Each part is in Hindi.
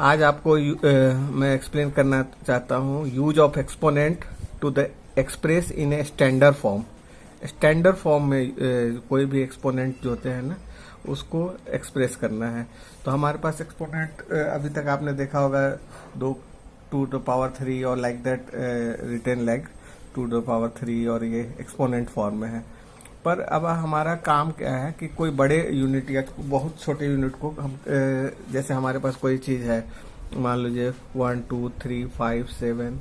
आज आपको मैं एक्सप्लेन करना चाहता हूँ use of exponent to the express in a standard form. Standard form में कोई भी एक्सपोनेंट जो होते हैं ना उसको एक्सप्रेस करना है। तो हमारे पास एक्सपोनेंट अभी तक आपने देखा होगा 2⁻³ और लाइक दैट रिटर्न लाइक 2⁻³ और ये एक्सपोनेंट फॉर्म में है। पर अब हमारा काम क्या है कि कोई बड़े यूनिट या बहुत छोटे यूनिट को हम जैसे हमारे पास कोई चीज़ है, मान लीजिए 1 2 3 5 7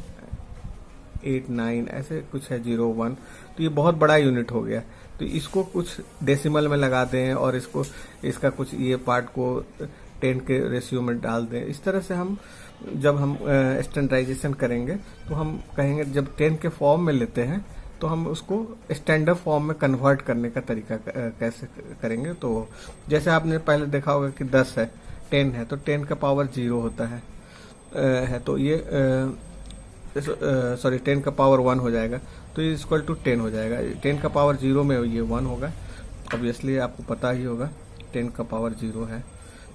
8 9 ऐसे कुछ है 0 1, तो ये बहुत बड़ा यूनिट हो गया। तो इसको कुछ डेसिमल में लगा दें और इसका कुछ ये पार्ट को 10 के रेशियो में डाल दें। इस तरह से हम जब हम स्टैंडर्डाइजेशन करेंगे तो हम कहेंगे जब 10 के फॉर्म में लेते हैं तो हम उसको स्टैंडर्ड फॉर्म में कन्वर्ट करने का तरीका कैसे करेंगे। तो जैसे आपने पहले देखा होगा कि 10 है, 10 है, तो 10 का पावर 0 होता है तो ये सॉरी 10 का पावर 1 हो जाएगा, तो ये इक्वल टू 10 हो जाएगा। 10 का पावर 0 में ये 1 होगा, ऑब्वियसली आपको पता ही होगा 10 का पावर 0 है।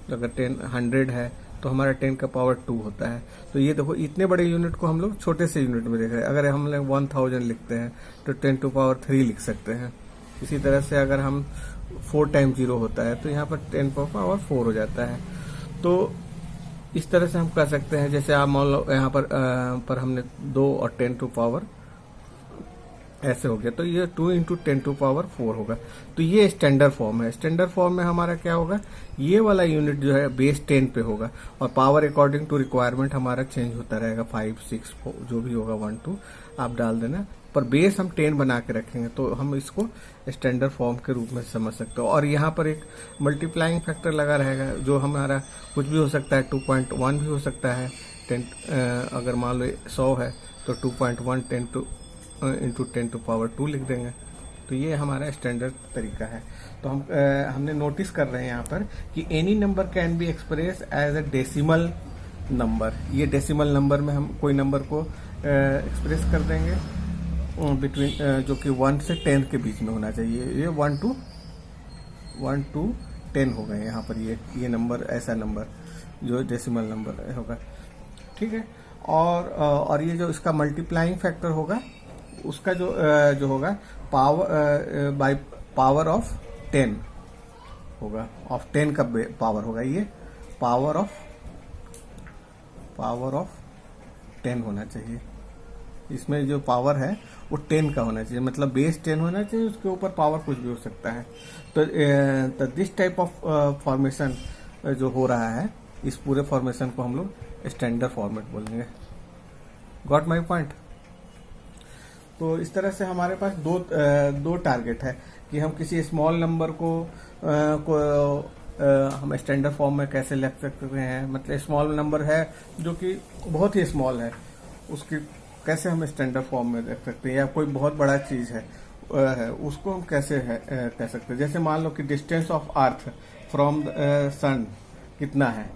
तो अगर 10 100 है तो हमारा 10 का पावर 2 होता है। तो ये देखो इतने बड़े यूनिट को हम लोग छोटे से यूनिट में देख रहे हैं। अगर हम लोग 1000 लिखते हैं तो 10⁻³ लिख सकते हैं। इसी तरह से अगर हम 4 टाइम 0 होता है तो यहाँ पर 10⁻4 हो जाता है। तो इस तरह से हम कर सकते हैं। जैसे आप मान लो यहाँ पर हमने 2 और 10⁻⁴ ऐसे हो गया, तो ये 2 × 10⁻⁴ होगा। तो ये स्टैंडर्ड फॉर्म है। स्टैंडर्ड फॉर्म में हमारा क्या होगा, ये वाला यूनिट जो है बेस 10 पे होगा और पावर अकॉर्डिंग टू रिक्वायरमेंट हमारा चेंज होता रहेगा। 5 6 जो भी होगा 1 2 आप डाल देना, पर बेस हम 10 बना के रखेंगे तो हम इसको स्टैंडर्ड फॉर्म के रूप में समझ सकते हो। और यहाँ पर एक मल्टीप्लाइंग फैक्टर लगा रहेगा जो हमारा कुछ भी हो सकता है, 2.1 भी हो सकता है। 10 अगर मान लो 100 है तो 2.1 10 × 10⁻² लिख देंगे। तो ये हमारा स्टैंडर्ड तरीका है। तो हमने नोटिस कर रहे हैं यहाँ पर कि any number can be express as a decimal number. ये डेसिमल नंबर में हम कोई नंबर को एक्सप्रेस कर देंगे बिटवीन जो कि 1 से 10 के बीच में होना चाहिए। ये 1 to 10 हो गए यहाँ पर। ये नंबर ऐसा नंबर जो डेसिमल नंबर होगा, ठीक है। और ये जो इसका मल्टीप्लाइंग फैक्टर होगा उसका जो होगा पावर बाय पावर ऑफ 10 होगा। ऑफ 10 का पावर होगा, ये पावर ऑफ 10 होना चाहिए। इसमें जो पावर है वो 10 का होना चाहिए, मतलब बेस 10 होना चाहिए, उसके ऊपर पावर कुछ भी हो सकता है। तो दिस टाइप ऑफ फॉर्मेशन जो हो रहा है, इस पूरे फॉर्मेशन को हम लोग स्टैंडर्ड फॉर्मेट बोलेंगे। Got my point. तो इस तरह से हमारे पास दो टारगेट है कि हम किसी स्मॉल नंबर को हम स्टैंडर्ड फॉर्म में कैसे लिख सकते हैं। मतलब स्मॉल नंबर है जो कि बहुत ही स्मॉल है, उसकी कैसे हम स्टैंडर्ड फॉर्म में रख सकते हैं। या कोई बहुत बड़ा चीज है उसको हम कैसे कह सकते हैं। जैसे मान लो कि distance of earth from sun कितना है,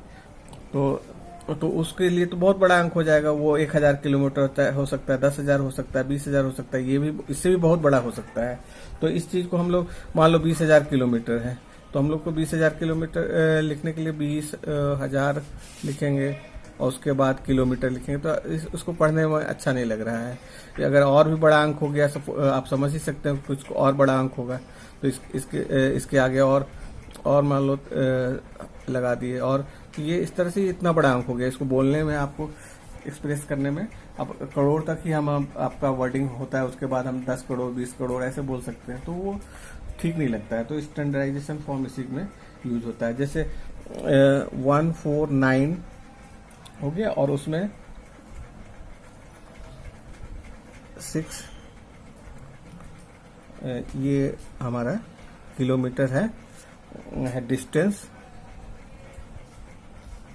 तो उसके लिए तो बहुत बड़ा अंक हो जाएगा। वो 1000 किलोमीटर हो सकता है, 10,000 हो सकता है, 20,000 हो सकता है, ये भी इससे भी बहुत बड़ा हो सकता है। तो इस चीज को हम लोग मान लो 20,000 किलोमीटर है, तो हम लोग को 20,000 किलोमीटर लिखने के लिए 20,000 लिखेंगे और उसके बाद किलोमीटर लिखेंगे। तो उसको पढ़ने में अच्छा नहीं लग रहा है। अगर और भी बड़ा अंक हो गया आप समझ ही सकते हैं कुछ और बड़ा अंक होगा, तो इसके आगे और मान लो लगा दिए, और ये इस तरह से इतना बड़ा अंक हो गया। इसको बोलने में, आपको एक्सप्रेस करने में अब करोड़ तक ही हम आपका वर्डिंग होता है, उसके बाद हम 10 करोड़ 20 करोड़ ऐसे बोल सकते हैं, तो वो ठीक नहीं लगता है। तो स्टैंडर्डाइजेशन फॉर्म इसी में यूज होता है। जैसे 149 हो गया और उसमें 6 ये हमारा किलोमीटर है डिस्टेंस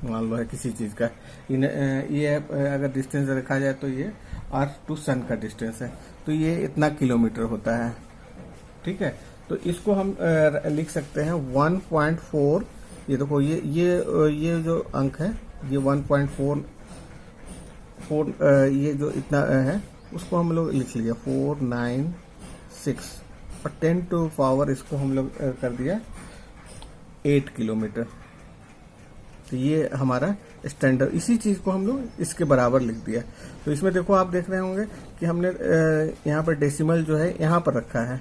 मान लो है किसी चीज का। ये अगर डिस्टेंस रखा जाए तो ये अर्थ टू सन का डिस्टेंस है, तो ये इतना किलोमीटर होता है, ठीक है। तो इसको हम लिख सकते हैं 1.4। ये देखो ये जो अंक है ये 1.4 ये जो इतना है उसको हम लोग लिख लिया 496 और 10⁻⁴ इसको हम लोग कर दिया 8 किलोमीटर। तो ये हमारा स्टैंडर्ड, इसी चीज को हम लोग इसके बराबर लिख दिया। तो इसमें देखो आप देख रहे होंगे कि हमने यहाँ पर डेसिमल जो है यहाँ पर रखा है,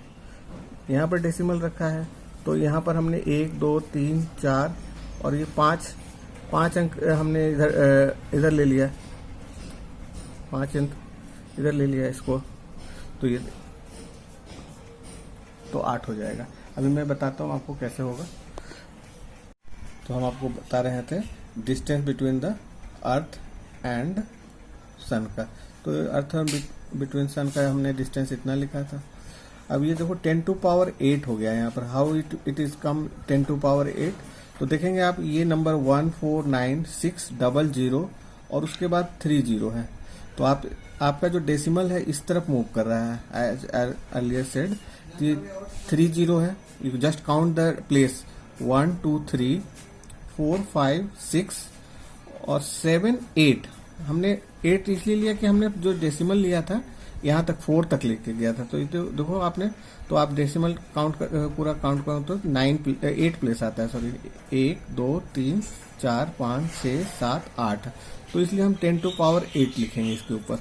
यहाँ पर डेसिमल रखा है। तो यहाँ पर हमने 1 2 3 4 और ये 5 अंक हमने इधर ले लिया, 5 अंक इधर ले लिया इसको, तो ये तो 8 हो जाएगा। अभी मैं बताता हूँ आपको कैसे होगा। तो हम आपको बता रहे थे distance between the earth and sun का। तो अर्थ बिटवीन सन का हमने डिस्टेंस इतना लिखा था। अब ये देखो 10 टू पावर 8 हो गया यहाँ पर। How it is come 10 to power 8? तो देखेंगे आप ये नंबर 1496000 और उसके बाद 30 है। तो आपका जो डेसिमल है इस तरफ मूव कर रहा है। एज अर्लियर सेड 30 है। You just count the place 1 2 3 4 5 6 और 7 8। हमने 8 इसलिए लिया कि हमने जो डेसिमल लिया था यहाँ तक 4 तक लेके गया था। तो देखो आपने, तो आप डेसिमल काउंट पूरा काउंट करो तो 8 प्लेस आता है। सॉरी 1 2 3 4 5 6 7 8। तो इसलिए हम 10 टू पावर 8 लिखेंगे इसके ऊपर।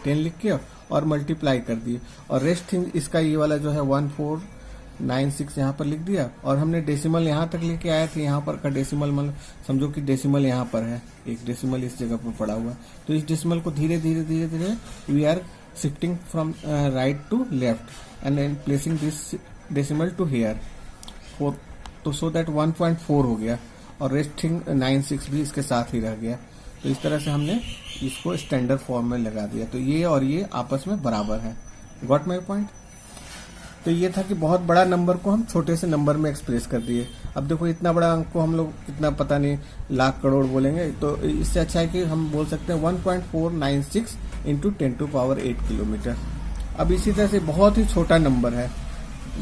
10 लिख के और मल्टीप्लाई कर दिए, और रेस्ट थिंग इसका ये वाला जो है 1496 यहाँ पर लिख दिया। और हमने डेसिमल यहाँ तक लेके आए थे, यहाँ पर का डेसिमल मतलब समझो कि डेसिमल यहाँ पर है, एक डेसिमल इस जगह पर पड़ा हुआ है। तो इस डेसिमल को धीरे धीरे धीरे धीरे we are shifting from right to left and then placing this decimal to here. तो सो दैट 1.4 हो गया, और रेस्ट थिंग 96 भी इसके साथ ही रह गया। तो इस तरह से हमने इसको स्टैंडर्ड फॉर्म में लगा दिया। तो ये और ये आपस में बराबर है। Got my point? तो ये था कि बहुत बड़ा नंबर को हम छोटे से नंबर में एक्सप्रेस कर दिए। अब देखो इतना बड़ा अंक को हम लोग कितना पता नहीं लाख करोड़ बोलेंगे, तो इससे अच्छा है कि हम बोल सकते हैं 1.496 इंटू 10 टू पावर 8 किलोमीटर। अब इसी तरह से बहुत ही छोटा नंबर है,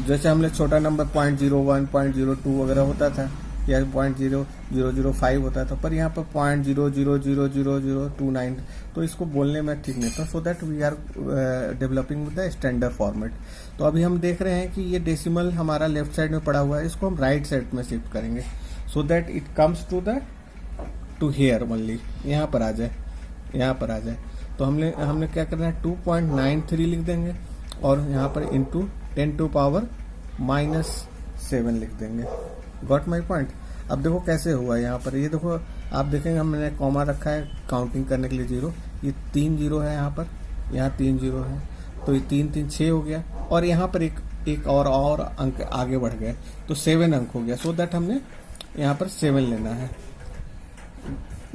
जैसे हमने छोटा नंबर 0.01 0.02 वगैरह होता था, या 0.0005 होता था, पर यहाँ पर 0.000029। तो इसको बोलने में ठीक नहीं था। So that we are developing with the standard format. तो अभी हम देख रहे हैं कि ये डेसिमल हमारा लेफ्ट साइड में पड़ा हुआ है, इसको हम राइट साइड में शिफ्ट करेंगे so that it comes to here only, यहाँ पर आ जाए, यहाँ पर आ जाए। तो हमने क्या करना है, 2.93 लिख देंगे और यहाँ पर इंटू 10 टू पावर -7 लिख देंगे। Got my point? अब देखो कैसे हुआ यहाँ पर। ये देखो आप देखेंगे हमने कॉमा रखा है काउंटिंग करने के लिए 0। ये 3 0 है यहाँ पर, यहाँ 3 0 है, तो ये 3 3 6 हो गया, और यहाँ पर एक और अंक आगे बढ़ गए, तो 7 अंक हो गया। सो दैट हमने यहाँ पर 7 लेना है।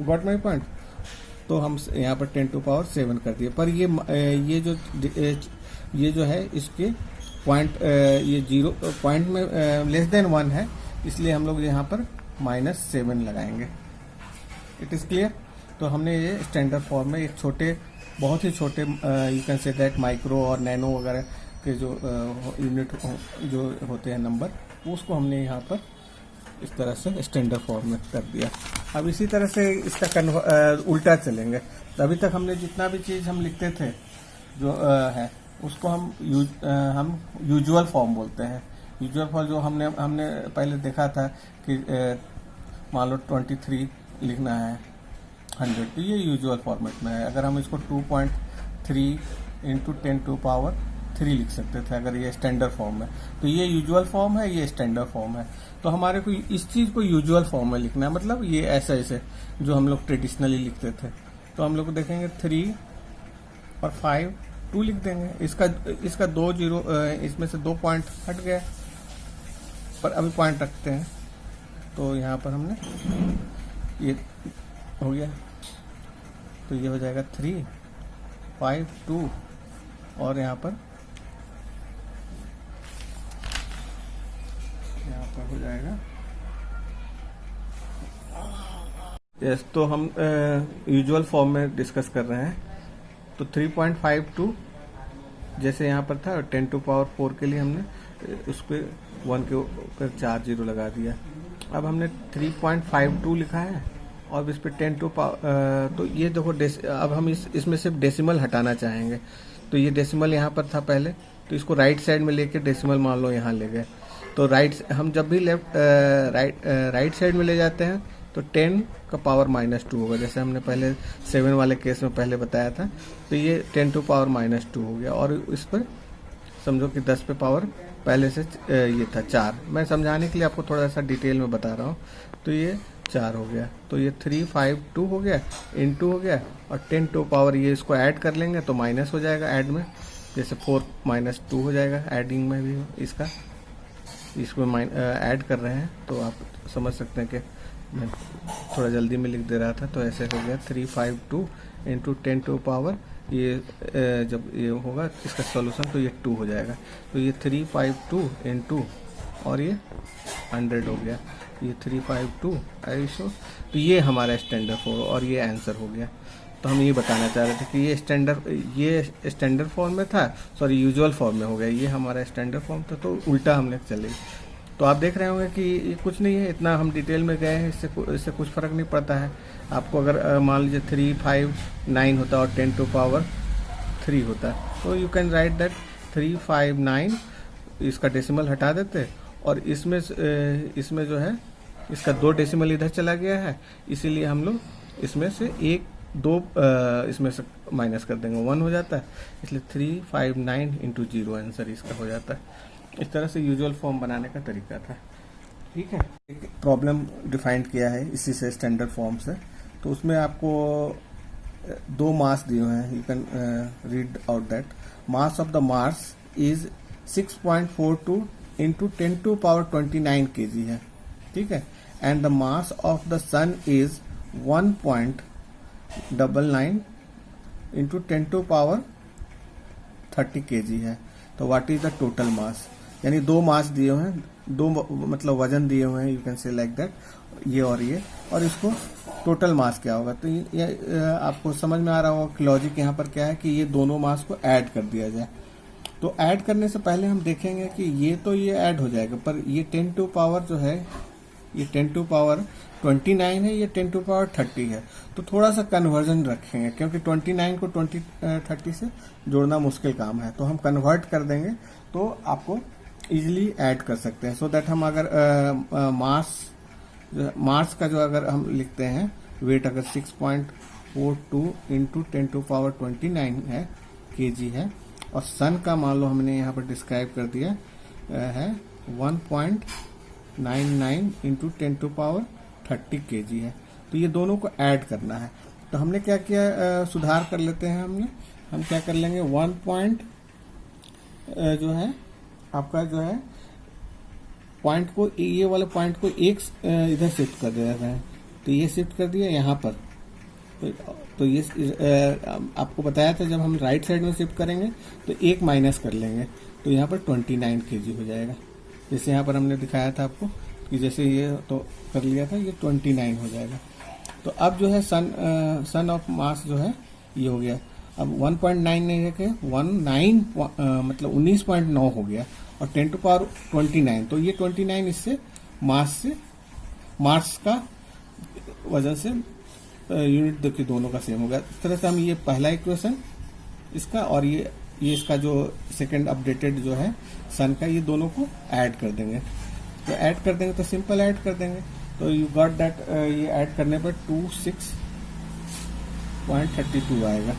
Got my point? तो हम यहाँ पर 10 टू पावर 7 कर दिए। पर ये जो है इसके पॉइंट, ये 0 पॉइंट में लेस देन 1 है, इसलिए हम लोग यहाँ पर -7 लगाएंगे। It is clear? तो हमने ये स्टैंडर्ड फॉर्म में एक छोटे, बहुत ही छोटे, you can say that micro और नैनो वगैरह के जो यूनिट जो होते हैं नंबर, उसको हमने यहाँ पर इस तरह से स्टैंडर्ड फॉर्म में कर दिया। अब इसी तरह से इसका उल्टा चलेंगे। तो अभी तक हमने जितना भी चीज़ हम लिखते थे जो है, उसको हम यूजुअल फॉर्म बोलते हैं। यूजुअल फॉर्म जो हमने पहले देखा था कि मान लो 23 लिखना है 100, तो ये यूजुअल फॉर्मेट में है। अगर हम इसको 2.3 इंटू 10 टू पावर 3 लिख सकते थे अगर ये स्टैंडर्ड फॉर्म है। तो ये यूजुअल फॉर्म है, ये स्टैंडर्ड फॉर्म है। तो हमारे को इस चीज़ को यूजुअल फॉर्म में लिखना है, मतलब ये ऐसे जो हम लोग ट्रेडिशनली लिखते थे। तो हम लोग देखेंगे 3 और 5 2 लिख देंगे। इसका 2 0, इसमें से 2 पॉइंट हट गया, पर अभी पॉइंट रखते हैं। तो यहाँ पर हमने ये हो गया, तो ये हो जाएगा 3 5 2, और यहाँ पर हो जाएगा यस। तो हम यूजुअल फॉर्म में डिस्कस कर रहे हैं। तो 3.52 जैसे यहाँ पर था, 10 टू पावर 4 के लिए हमने उस पर 1 के ऊपर 4 0 लगा दिया। अब हमने 3.52 लिखा है और इस पर 10 टू पावर, तो ये देखो अब हम इसमें सिर्फ डेसिमल हटाना चाहेंगे। तो ये डेसिमल यहाँ पर था पहले, तो इसको राइट साइड में लेके डेसिमल मान लो यहाँ ले गए। तो हम जब भी राइट साइड में ले जाते हैं तो 10 का पावर -2 होगा, जैसे हमने पहले 7 वाले केस में पहले बताया था। तो ये 10 टू पावर -2 हो गया, और इस पर समझो कि 10 पे पावर पहले से ये था 4। मैं समझाने के लिए आपको थोड़ा सा डिटेल में बता रहा हूँ। तो ये 4 हो गया, तो ये 352 हो गया, इनटू हो गया, और 10 टू पावर ये इसको ऐड कर लेंगे तो माइनस हो जाएगा ऐड में, जैसे 4 -2 हो जाएगा एडिंग में भी इसको ऐड कर रहे हैं। तो आप समझ सकते हैं कि मैं थोड़ा जल्दी में लिख दे रहा था। तो ऐसे हो गया 352 इंटू 10 टू पावर ये जब ये होगा इसका सॉल्यूशन तो ये 2 हो जाएगा। तो ये 352 इंटू और ये 100 हो गया, ये 352 ऐसो। तो ये हमारा स्टैंडर्ड फॉर्म और ये आंसर हो गया। तो हम ये बताना चाह रहे थे कि ये स्टैंडर्ड फॉर्म में था, सॉरी यूजुअल फॉर्म में हो गया, ये हमारा स्टैंडर्ड फॉर्म था, तो उल्टा हमने चले। तो आप देख रहे होंगे कि ये कुछ नहीं है, इतना हम डिटेल में गए हैं, इससे कुछ फ़र्क नहीं पड़ता है आपको। अगर मान लीजिए 359 होता और 10 टू पावर 3 होता, तो यू कैन राइट दैट 359, इसका डेसिमल हटा देते, और इसमें जो है इसका 2 डेसिमल इधर चला गया है, इसीलिए हम लोग इसमें से 2 इसमें से माइनस कर देंगे, 1 हो जाता है, इसलिए 359 इंटू 0 आंसर इसका हो जाता है। इस तरह से यूजुअल फॉर्म बनाने का तरीका था। ठीक है, एक प्रॉब्लम डिफाइन किया है इसी से, स्टैंडर्ड फॉर्म से। तो उसमें आपको 2 मास दिए हुए हैं, you can read out that mass of the Mars is 6.42 into 10 to power 29 kg है। ठीक है, and the mass of the sun is 1.99 into 10 to power 30 kg है। तो what is the total mass, यानी 2 मास दिए हुए हैं, 2 मतलब वजन दिए हुए हैं, you can say like that, ये, और इसको टोटल मास क्या होगा। तो ये आपको समझ में आ रहा होगा कि लॉजिक यहाँ पर क्या है कि ये दोनों मास को ऐड कर दिया जाए। तो ऐड करने से पहले हम देखेंगे कि ये ऐड हो जाएगा, पर ये 10 टू पावर जो है, ये 10 टू पावर 29 है, ये 10 टू पावर 30 है। तो थोड़ा सा कन्वर्जन रखेंगे, क्योंकि 29 को 30 से जोड़ना मुश्किल काम है, तो हम कन्वर्ट कर देंगे, तो आपको इजीली ऐड कर सकते हैं। सो दैट हम अगर मास का जो अगर हम लिखते हैं वेट, अगर 6.42 इंटू 10 टू पावर 29 है kg है, और सन का मान लो हमने यहाँ पर डिस्क्राइब कर दिया है 1.99 इंटू 10 टू पावर 30 kg है। तो ये दोनों को ऐड करना है। तो हमने क्या किया, सुधार कर लेते हैं। हम क्या कर लेंगे, 1 पॉइंट जो है आपका जो है पॉइंट को, ये वाले पॉइंट को एक इधर शिफ्ट कर देते हैं। तो ये शिफ्ट कर दिया यहाँ पर। तो ये आपको बताया था जब हम राइट साइड में शिफ्ट करेंगे तो 1 माइनस कर लेंगे, तो यहाँ पर 29 kg हो जाएगा। जैसे यहाँ पर हमने दिखाया था आपको कि जैसे ये तो कर लिया था, ये 29 हो जाएगा। तो अब जो है सन ऑफ मास जो है ये हो गया। अब 1.9 नहीं रखे, मतलब 19.9 हो गया, और 10 टू पावर 29, तो ये 29 इससे मास का वजन से यूनिट देखिए दोनों का सेम हो गया। इस तरह से हम ये पहला इक्वेशन इसका और ये इसका जो सेकंड अपडेटेड जो है सन का, ये दोनों को ऐड कर देंगे। तो ऐड कर देंगे तो सिंपल ऐड कर देंगे, तो यू गॉट दैट, ये ऐड करने पर 26.32 आएगा।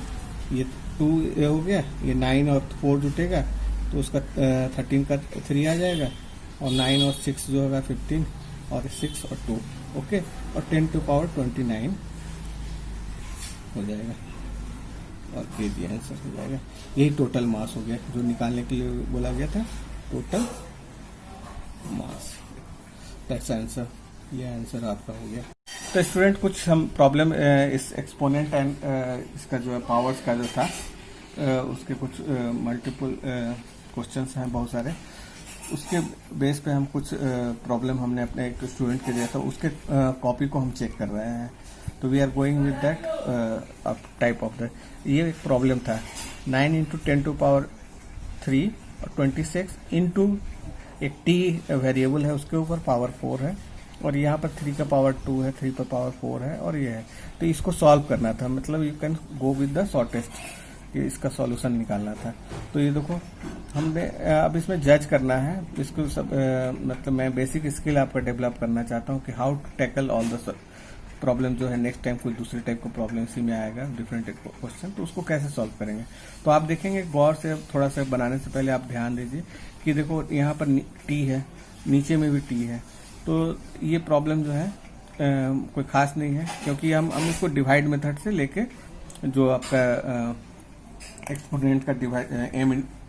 ये 2 हो गया, ये 9 और 4 जुटेगा तो उसका 13 का 3 आ जाएगा, और 9 और 6 जो होगा 15, और 6 और 2 ओके, और 10 टू पावर 29 हो जाएगा, और kg आंसर हो जाएगा। यही टोटल मास हो गया जो निकालने के लिए बोला गया था, टोटल मास, दैट्स आंसर। ये आंसर आपका हो गया। तो स्टूडेंट कुछ हम प्रॉब्लम इस एक्सपोनेंट एंड इसका जो है पावर्स का जो था उसके कुछ मल्टीपल क्वेश्चंस हैं बहुत सारे, उसके बेस पे हम कुछ प्रॉब्लम हमने अपने एक स्टूडेंट के दिया था, उसके कॉपी को हम चेक कर रहे हैं। तो we are going with that type of that. ये एक प्रॉब्लम था 9 इंटू 10 टू पावर 3 और 26 इंटू एक टी वेरिएबल है, उसके ऊपर पावर 4 है, और यहाँ पर 3 का पावर 2 है, 3 पर पावर 4 है, और ये है। तो इसको सॉल्व करना था, मतलब you can go with the shortest, ये इसका सॉल्यूशन निकालना था। तो ये देखो हमने अब इसमें जज करना है इसको सब, मतलब मैं बेसिक स्किल आपका डेवलप करना चाहता हूँ कि how to tackle all the problem जो है नेक्स्ट टाइम कोई दूसरे टाइप का प्रॉब्लम इसी में आएगा, डिफरेंट क्वेश्चन, तो उसको कैसे सॉल्व करेंगे। तो आप देखेंगे गौर से, थोड़ा सा बनाने से पहले आप ध्यान दीजिए कि देखो यहाँ पर टी है, नीचे में भी टी है, तो ये प्रॉब्लम जो है कोई खास नहीं है, क्योंकि हम इसको डिवाइड मेथड से लेके जो आपका एक्सपोनेंट का डिवाइड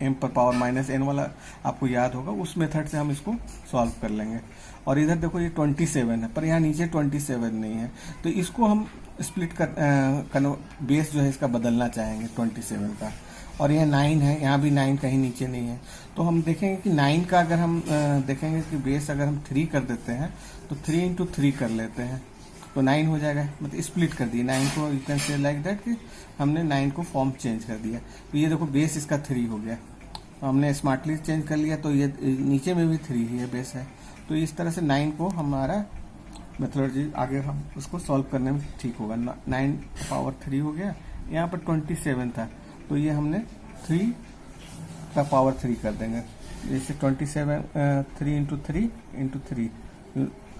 एम पर पावर माइनस एन वाला आपको याद होगा, उस मेथड से हम इसको सॉल्व कर लेंगे। और इधर देखो ये 27 है, पर यहाँ नीचे 27 नहीं है, तो इसको हम स्प्लिट कर बेस जो है इसका बदलना चाहेंगे 27 का। और यह 9 है, यहाँ भी 9 कहीं नीचे नहीं है, तो हम देखेंगे कि 9 का अगर हम देखेंगे कि बेस अगर हम 3 कर देते हैं तो 3 इंटू 3 कर लेते हैं तो 9 हो जाएगा, मतलब स्प्लिट कर दिया 9 को, you can say like that कि हमने 9 को फॉर्म चेंज कर दिया। तो ये देखो बेस इसका 3 हो गया, तो हमने स्मार्टली चेंज कर लिया, तो ये नीचे में भी 3 ही है बेस है। तो इस तरह से 9 को हमारा मेथोडोलॉजी आगे हम उसको सॉल्व करने में ठीक होगा। 9 पावर 3 हो गया, यहाँ पर 27 था, तो ये हमने 3 का पावर 3 कर देंगे, जैसे 27 3 इंटू 3 इंटू 3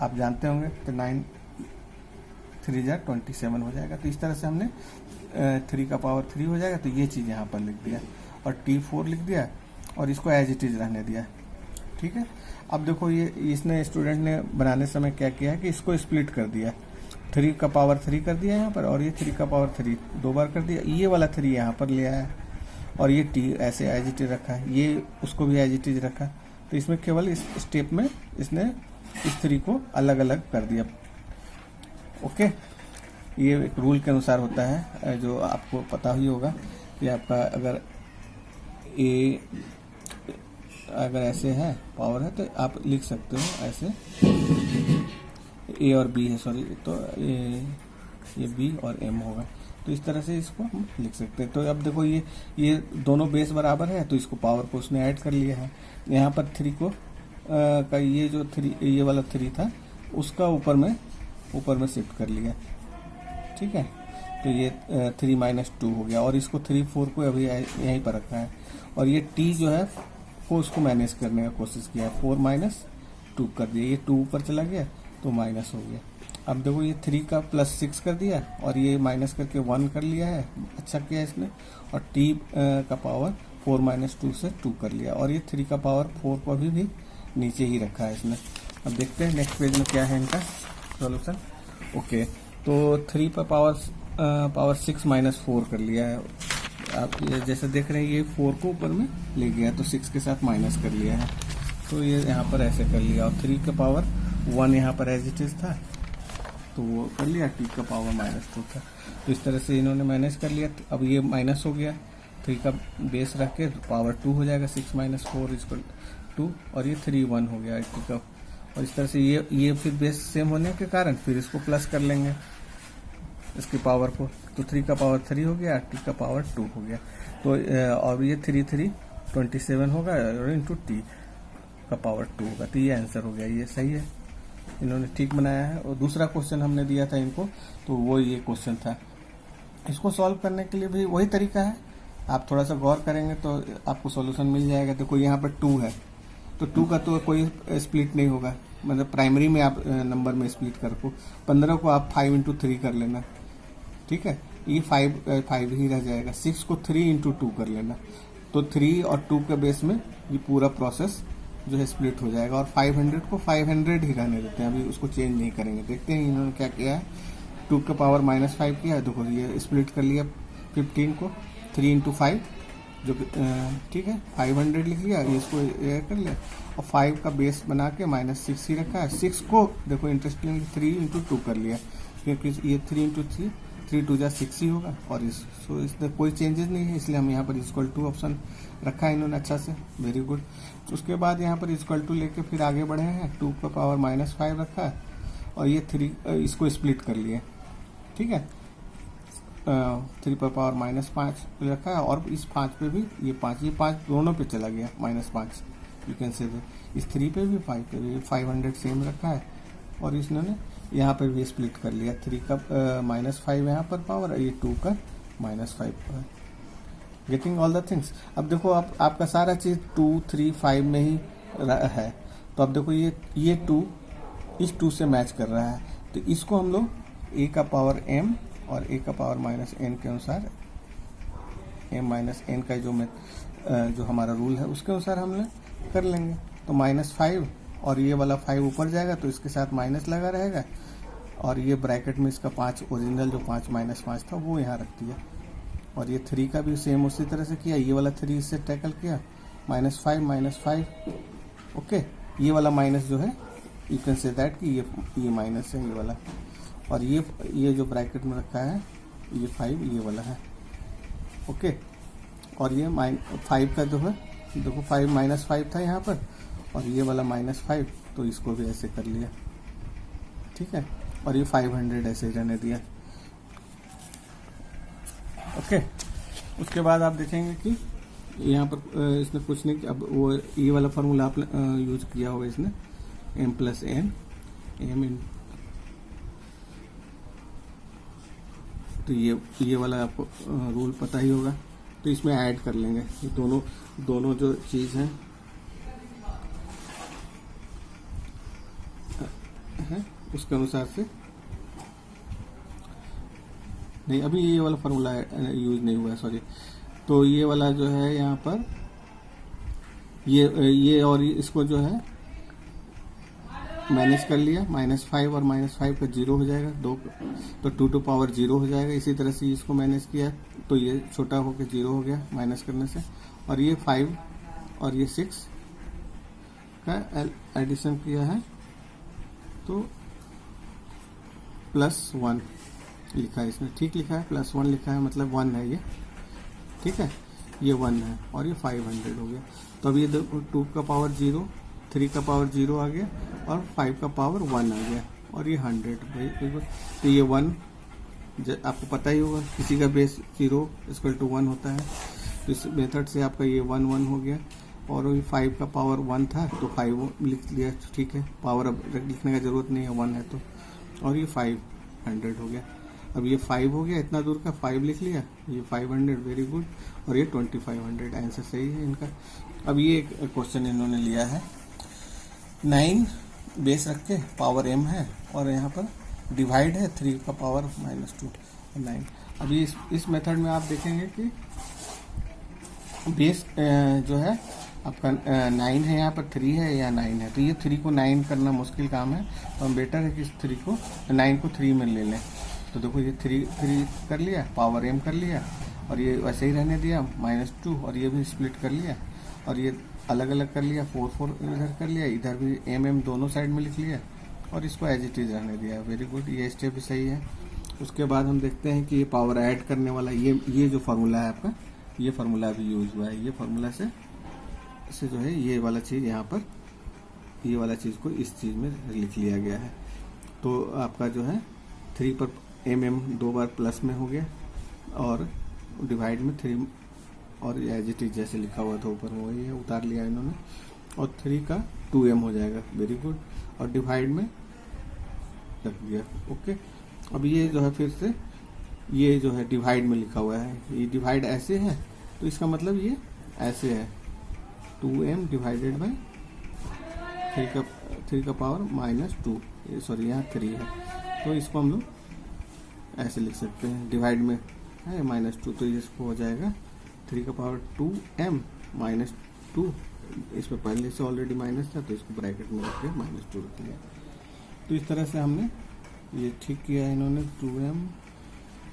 आप जानते होंगे, तो 9 3 जा 27 हो जाएगा। तो इस तरह से हमने 3 का पावर 3 हो जाएगा, तो ये चीज़ यहाँ पर लिख दिया और T4 लिख दिया और इसको एज इट इज रहने दिया। ठीक है, अब देखो ये इसने स्टूडेंट ने बनाने समय क्या किया है कि इसको स्प्लिट कर दिया, 3 का पावर 3 कर दिया यहाँ पर, और ये 3 का पावर 3 2 बार कर दिया, ये वाला 3 यहाँ पर ले आया और ये T ऐसे एज इट इज रखा है, ये उसको भी एज इट इज रखा। तो इसमें केवल इस स्टेप में इसने इस 3 को अलग अलग कर दिया। ओके, ये एक रूल के अनुसार होता है, जो आपको पता ही होगा कि आपका अगर ऐसे है पावर है तो आप लिख सकते हो ऐसे, ए और बी है, सॉरी, तो ये बी और एम होगा, तो इस तरह से इसको हम लिख सकते हैं। तो अब देखो ये दोनों बेस बराबर है, तो इसको पावर को उसने ऐड कर लिया है। यहाँ पर 3 को का ये जो 3 ये वाला 3 था उसका ऊपर में शिफ्ट कर लिया। ठीक है, तो ये 3 माइनस 2 हो गया, और इसको 3 4 को अभी यहीं पर रखा है, और ये T जो है को उसको मैनेज करने का कोशिश किया, 4 माइनस 2 कर दिया, ये 2 ऊपर चला गया तो माइनस हो गया। अब देखो ये 3 का प्लस 6 कर दिया और ये माइनस करके 1 कर लिया है, अच्छा किया इसने, और T का पावर 4 माइनस 2 से 2 कर लिया, और ये 3 का पावर 4 को अभी भी नीचे ही रखा है इसने। अब देखते हैं नेक्स्ट पेज में क्या है इनका सॉल्यूशन। ओके, तो 3 पर पावर 6 माइनस 4 कर लिया है, आप ये जैसे देख रहे हैं ये 4 को ऊपर में ले गया तो 6 के साथ माइनस कर लिया है, तो ये यहाँ पर ऐसे कर लिया, और 3 का पावर 1 यहाँ पर एज इट इज था तो वो कर लिया, T का पावर -2 था, तो इस तरह से इन्होंने मैनेज कर लिया। अब ये माइनस हो गया, 3 का बेस रख के पावर 2 हो जाएगा, 6 माइनस 4 इक्वल 2, और ये 3 1 हो गया T का, और इस तरह से ये फिर बेस सेम होने के कारण फिर इसको प्लस कर लेंगे इसकी पावर को, तो 3 का पावर 3 हो गया, T का पावर 2 हो गया, तो और ये 3 3 27 होगा, और इंटू T का पावर 2 होगा, तो ये आंसर हो गया। ये सही है, इन्होंने ठीक बनाया है। और दूसरा क्वेश्चन हमने दिया था इनको, तो वो ये क्वेश्चन था। इसको सॉल्व करने के लिए भी वही तरीका है, आप थोड़ा सा गौर करेंगे तो आपको सॉल्यूशन मिल जाएगा। देखो यहाँ पर 2 है, तो 2 का तो कोई स्प्लिट नहीं होगा, मतलब प्राइमरी में आप नंबर में स्प्लिट कर को 15 को आप 5 इंटू 3 कर लेना, ठीक है, ये 5 ही रह जाएगा। 6 को 3 इंटू 2 कर लेना, तो 3 और 2 के बेस में ये पूरा प्रोसेस जो है स्प्लिट हो जाएगा, और 500 को 500 ही रहने देते हैं, अभी उसको चेंज नहीं करेंगे। देखते हैं इन्होंने क्या किया है, 2 का पावर -5 किया है, देखो ये स्प्लिट कर लिया 15 को 3 इंटू 5 जो ठीक है 500 लिख लिया, इसको ये कर लिया, और 5 का बेस बना के -6 ही रखा है। 6 को देखो इंटरेस्टिंग 3 इंटू 2 कर लिया, क्योंकि ये 3 इंटू 3 3 2 जा 6 ही होगा, और इसमें कोई चेंजेस नहीं है, इसलिए हम यहाँ पर =2 ऑप्शन रखा है इन्होंने अच्छा से, वेरी गुड। उसके बाद यहाँ पर =2 लेके फिर आगे बढ़े हैं, 2 का पावर -5 रखा है, और ये 3 इसको स्प्लिट कर लिए, ठीक है, 3 पर पावर -5 रखा है, और इस 5 पे भी ये 5 दोनों पे चला गया -5, यू कैन से इस 3 पे भी 5 पे भी 500 सेम रखा है, और इसने यहाँ पे भी स्प्लिट कर लिया, 3 का -5 यहाँ पर पावर, ये 2 का -5 पर। Getting all the things. अब देखो आपका सारा चीज 2 3 5 में ही है, तो अब देखो ये 2 इस 2 से मैच कर रहा है, तो इसको हम लोग ए का पावर m और a का पावर माइनस n के अनुसार m माइनस n का जो हमारा रूल है उसके अनुसार हम कर लेंगे। तो -5 और ये वाला 5 ऊपर जाएगा तो इसके साथ माइनस लगा रहेगा, और ये ब्रैकेट में इसका 5 ओरिजिनल जो 5 - 5 था वो यहाँ रख दिया। और ये 3 का भी सेम उसी तरह से किया, ये वाला 3 इससे टैकल किया, -5 ओके। ये वाला माइनस जो है यू कैन से दैट कि ये माइनस है ये वाला, और ये जो ब्रैकेट में रखा है ये 5 ये वाला है ओके। और ये 5 का जो है देखो 5 -5 था यहाँ पर, और ये वाला -5 तो इसको भी ऐसे कर लिया, ठीक है। और ये 500 ऐसे ही रहने दिया ओके। उसके बाद आप देखेंगे कि यहाँ पर इसने कुछ नहीं, अब वो ये वाला फार्मूला आप यूज किया होगा इसने, m + n m, तो ये वाला आपको रूल पता ही होगा। तो इसमें ऐड कर लेंगे ये दोनों जो चीज़ हैं उसके अनुसार से। नहीं, अभी ये वाला फार्मूला यूज नहीं हुआ है, सॉरी। तो ये वाला जो है यहाँ पर ये और इसको जो है माइनस कर लिया, -5 और -5 का 0 हो जाएगा, 2 तो 2 टू पावर 0 हो जाएगा। इसी तरह से इसको माइनस किया तो ये छोटा होकर 0 हो गया माइनस करने से। और ये 5 और ये 6 का एडिशन किया है तो +1 लिखा है इसमें, ठीक लिखा है, +1 लिखा है, मतलब 1 है ये, ठीक है, ये 1 है और ये 500 हो गया। तो अब ये 2 का पावर 0, 3 का पावर 0 आ गया और 5 का पावर 1 आ गया, और ये 100 भाई। तो ये 1 आपको पता ही होगा, किसी का बेस 0 = 1 होता है। तो इस मेथड से आपका ये 1 हो गया, और ये 5 का पावर 1 था तो 5 लिख लिया, ठीक है, पावर अब लिखने का जरूरत नहीं है, 1 है तो। और ये 500 हो गया। अब ये 5 हो गया, इतना दूर का 5 लिख लिया, ये 500, वेरी गुड। और ये 2500, आंसर सही है इनका। अब ये एक क्वेश्चन इन्होंने लिया है, 9 बेस रख के पावर m है, और यहाँ पर डिवाइड है 3 का पावर -2 और 9। अभी इस मेथड में आप देखेंगे कि बेस जो है आपका 9 है, यहाँ पर 3 है या 9 है, तो ये 3 को 9 करना मुश्किल काम है, तो हम बेटर है कि इस 9 को 3 में ले लें। तो देखो ये 3 कर लिया, पावर m कर लिया, और ये वैसे ही रहने दिया -2, और ये भी स्प्लिट कर लिया, और ये अलग अलग कर लिया, 4 इधर कर लिया, इधर भी m दोनों साइड में लिख लिया, और इसको एज इट इज रहने दिया, वेरी गुड, ये स्टेप भी सही है। उसके बाद हम देखते हैं कि ये पावर ऐड करने वाला ये जो फार्मूला है आपका, ये फार्मूला भी यूज हुआ है। ये फार्मूला से जो है ये वाला चीज़ यहाँ पर, ये वाला चीज़ को इस चीज़ में लिख लिया गया है। तो आपका जो है 3 पर mm 2 बार प्लस में हो गया, और डिवाइड में 3, और एज इट इज जैसे लिखा हुआ था ऊपर में वही है, उतार लिया इन्होंने, और 3 का 2m हो जाएगा, वेरी गुड, और डिवाइड में रख दिया ओके। अब ये जो है फिर से ये जो है डिवाइड में लिखा हुआ है, ये डिवाइड ऐसे है तो इसका मतलब ये ऐसे है, 2m डिवाइडेड बाई 3 का पावर -2, सॉरी यहाँ 3 है, तो इसको हम लोग ऐसे लिख सकते हैं, डिवाइड में है -2, तो इसको हो जाएगा 3 का पावर 2m -2, इसमें पहले से ऑलरेडी माइनस था तो इसको ब्रैकेट में रख के -2 रख लिया। तो इस तरह से हमने ये ठीक किया है इन्होंने, 2m,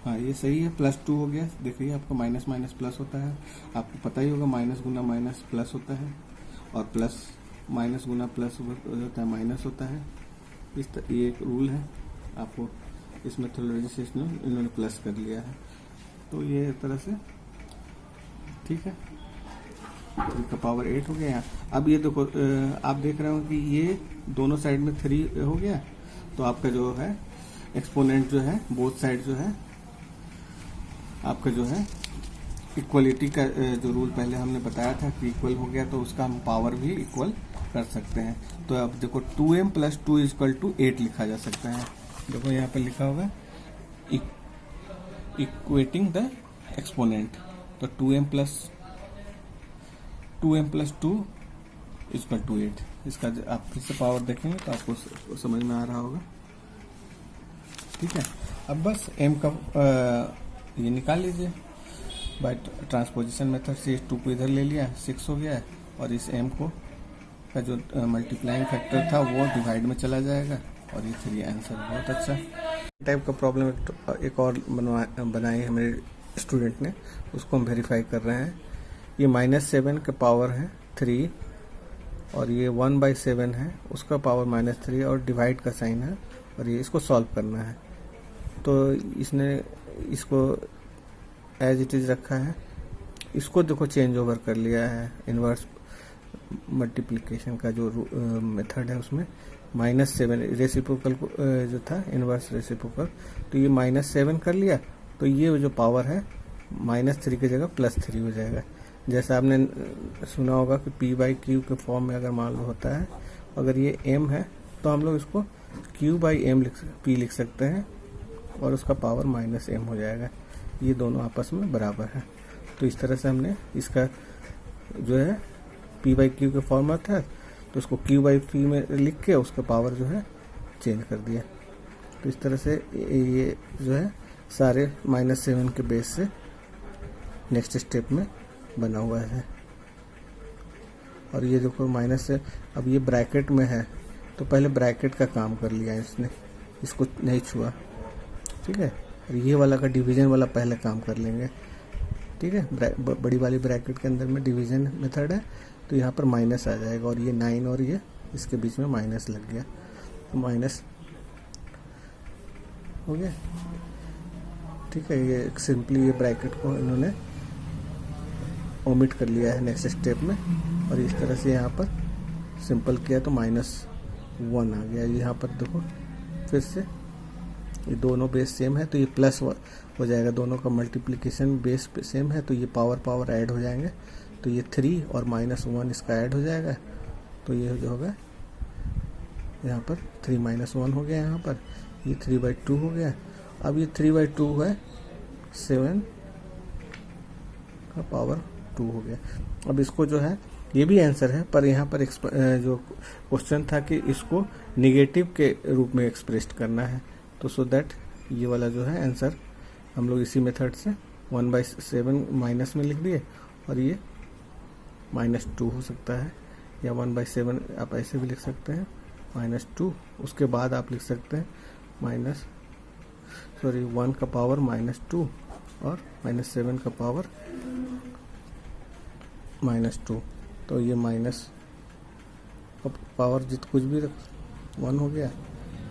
हाँ ये सही है, +2 हो गया। देखिए आपका माइनस माइनस प्लस होता है, आपको पता ही होगा, माइनस गुना माइनस प्लस होता है, और प्लस माइनस गुना प्लस होता है माइनस होता है। ये एक रूल है, आपको इस मेथोडोलॉजी से इन्होंने प्लस कर लिया है। तो ये एक तरह से ठीक है, 3 का पावर 8 हो गया यहाँ। अब ये देखो आप देख रहे हो कि ये दोनों साइड में 3 हो गया, तो आपका जो है एक्सपोनेंट जो है बोथ साइड जो है आपका जो है इक्वलिटी का जो रूल पहले हमने बताया था कि इक्वल हो गया, तो उसका हम पावर भी इक्वल कर सकते हैं। तो अब देखो 2m + 2 = 8 लिखा जा सकता है। देखो यहाँ पर लिखा होगा इक्वेटिंग द एक्सपोनेंट, तो 2m + 2 = 8। इसका आप फिर से पावर देखेंगे तो आपको समझ में आ रहा होगा, ठीक है। अब बस m का ये निकाल लीजिए बाय ट्रांसपोजिशन मेथड से। 2 को इधर ले लिया, 6 हो गया है, और इस m को का जो मल्टीप्लाइंग फैक्टर था वो डिवाइड में चला जाएगा, और ये 3 आंसर। बहुत अच्छा टाइप का प्रॉब्लम एक और बनाई है मेरे स्टूडेंट ने, उसको हम वेरीफाई कर रहे हैं। ये -7 का पावर है 3, और ये 1/7 है, उसका पावर -3, और डिवाइड का साइन है, और ये इसको सॉल्व करना है। तो इसने इसको एज इट इज रखा है, इसको देखो चेंज ओवर कर लिया है। इनवर्स मल्टीप्लिकेशन का जो मेथड है उसमें -7 रेसिप्रोकल जो था इनवर्स रेसिप्रोकल, तो ये -7 कर लिया, तो ये जो पावर है -3 की जगह +3 हो जाएगा। जैसा आपने सुना होगा कि p/q के फॉर्म में अगर मान लो होता है, अगर ये m है तो हम लोग इसको q/m p लिख सकते हैं, और उसका पावर -m हो जाएगा। ये दोनों आपस में बराबर है। तो इस तरह से हमने इसका जो है p/q के फॉर्म में था, तो उसको q/p में लिख के उसका पावर जो है चेंज कर दिया। तो इस तरह से ये जो है सारे -7 के बेस से नेक्स्ट स्टेप में बना हुआ है। और ये देखो माइनस से, अब ये ब्रैकेट में है तो पहले ब्रैकेट का काम कर लिया इसने, इसको नहीं छुआ, ठीक है। और ये वाला का डिवीजन वाला पहले काम कर लेंगे, ठीक है। बड़ी वाली ब्रैकेट के अंदर में डिवीजन मेथड है, तो यहाँ पर माइनस आ जाएगा, और ये 9 और ये इसके बीच में माइनस लग गया, तो माइनस हो गया, ठीक है। ये सिंपली ये ब्रैकेट को इन्होंने ओमिट कर लिया है नेक्स्ट स्टेप में, और इस तरह से यहाँ पर सिंपल किया तो -1 आ गया। यहाँ पर देखो फिर से ये दोनों बेस सेम है, तो ये प्लस हो जाएगा, दोनों का मल्टीप्लिकेशन बेस सेम है, तो ये पावर ऐड हो जाएंगे, तो ये 3 और -1 इसका ऐड हो जाएगा, तो ये जो होगा यहाँ पर 3 - 1 हो गया, यहाँ पर ये 3/2 हो गया। अब ये 3/2 है 7 का पावर 2 हो गया। अब इसको जो है ये भी आंसर है, पर यहाँ पर जो क्वेश्चन था कि इसको निगेटिव के रूप में एक्सप्रेस करना है, तो सो दैट ये वाला जो है आंसर हम लोग इसी मेथड से 1/7 माइनस में लिख दिए, और ये -2 हो सकता है, या 1/7 आप ऐसे भी लिख सकते हैं -2। उसके बाद आप लिख सकते हैं 1 का पावर -2 और -7 का पावर -2, तो ये माइनस पावर जित कुछ भी 1 हो गया,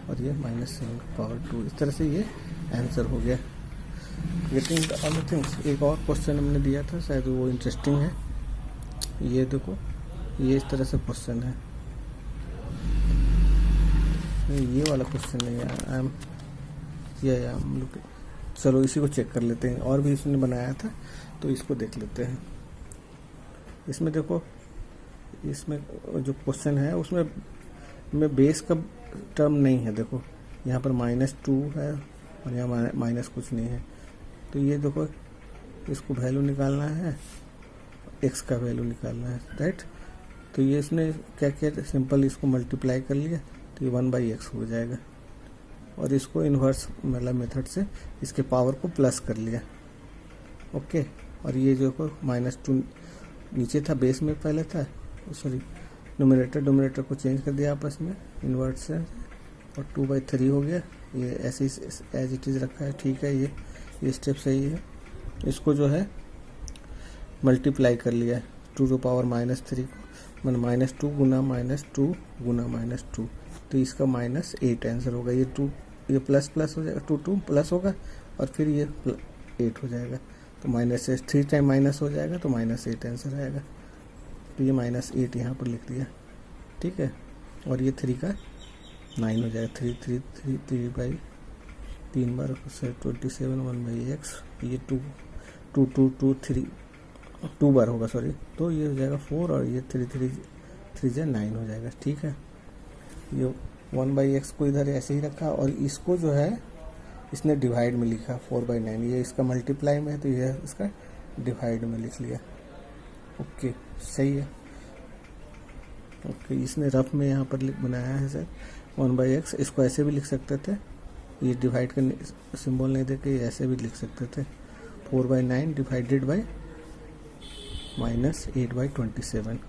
और ये -7 का पावर 2। इस तरह से ये आंसर हो गया। गेटिंग द अदर थिंग्स, एक और क्वेश्चन हमने दिया था, शायद वो इंटरेस्टिंग है। ये देखो, ये इस तरह से क्वेश्चन है, ये वाला क्वेश्चन नहीं है, चलो इसी को चेक कर लेते हैं। और भी इसने बनाया था, तो इसको देख लेते हैं। इसमें देखो, इसमें जो क्वेश्चन है उसमें बेस का टर्म नहीं है। देखो यहाँ पर -2 है, और यहाँ माइनस कुछ नहीं है, तो ये देखो इसको वैल्यू निकालना है, x का वैल्यू निकालना है, राइट। तो ये इसने क्या किया, सिंपल इसको मल्टीप्लाई कर लिया, तो ये 1/x हो जाएगा, और इसको इन्वर्स वाला मेथड से इसके पावर को प्लस कर लिया, ओके। और ये जो -2 नीचे था, बेस में पहले था, सॉरी नोमिनेटर को चेंज कर दिया आपस में इन्वर्ट से, और 2/3 हो गया। ये ऐसे एज इट इज़ रखा है, ठीक है। ये स्टेप सही है। इसको जो है मल्टीप्लाई कर लिया 2 टू पावर -3 को, मैंने -2 गुना -2 गुना -2, तो इसका -8 आंसर होगा। ये प्लस हो जाएगा, 2 प्लस होगा, और फिर ये 8 हो जाएगा, तो -3 टाइम माइनस हो जाएगा, तो -8 आंसर आएगा। तो ये -8 यहाँ पर लिख दिया, ठीक है। और ये 3 का 9 हो जाएगा, 3 बाई 3 बार 27 1/x, ये 2 बार होगा, सॉरी, तो ये हो जाएगा 4, और ये 3 9 हो जाएगा, ठीक है। ये 1/x को इधर ऐसे ही रखा, और इसको जो है इसने डिवाइड में लिखा 4/9, ये इसका मल्टीप्लाई में है, तो ये इसका डिवाइड में लिख लिया, ओके, सही है, ओके। इसने रफ में यहाँ पर बनाया है सर 1/x, इसको ऐसे भी लिख सकते थे, ये डिवाइड करने सिंबल नहीं देके ऐसे भी लिख सकते थे, 4/9 डिवाइडेड बाई -8/27।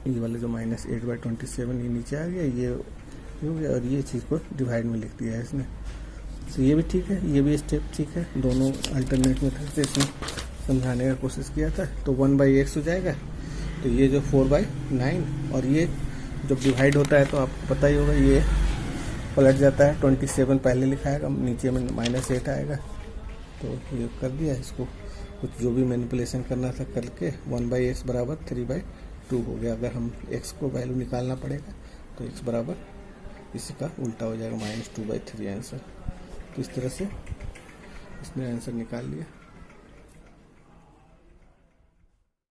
ये वाले जो -8/27 ये नीचे आ गया, ये हो गया, और ये चीज़ को डिवाइड में लिख दिया है इसने। तो ये भी ठीक है, ये भी स्टेप ठीक है, दोनों अल्टरनेट मेथड से इसने समझाने का कोशिश किया था। तो 1/x हो जाएगा। तो ये जो 4/9 और ये जब डिवाइड होता है तो आपको पता ही होगा ये पलट जाता है, 27 पहले लिखाएगा, नीचे में -8 आएगा। तो ये कर दिया इसको, कुछ जो भी मैनिपुलेशन करना था करके 1/x बराबर 3/2 हो गया। अगर हम x को वैल्यू निकालना पड़ेगा तो x बराबर इसी का उल्टा हो जाएगा, -2/3 आंसर। तो इस तरह से इसने आंसर निकाल लिया।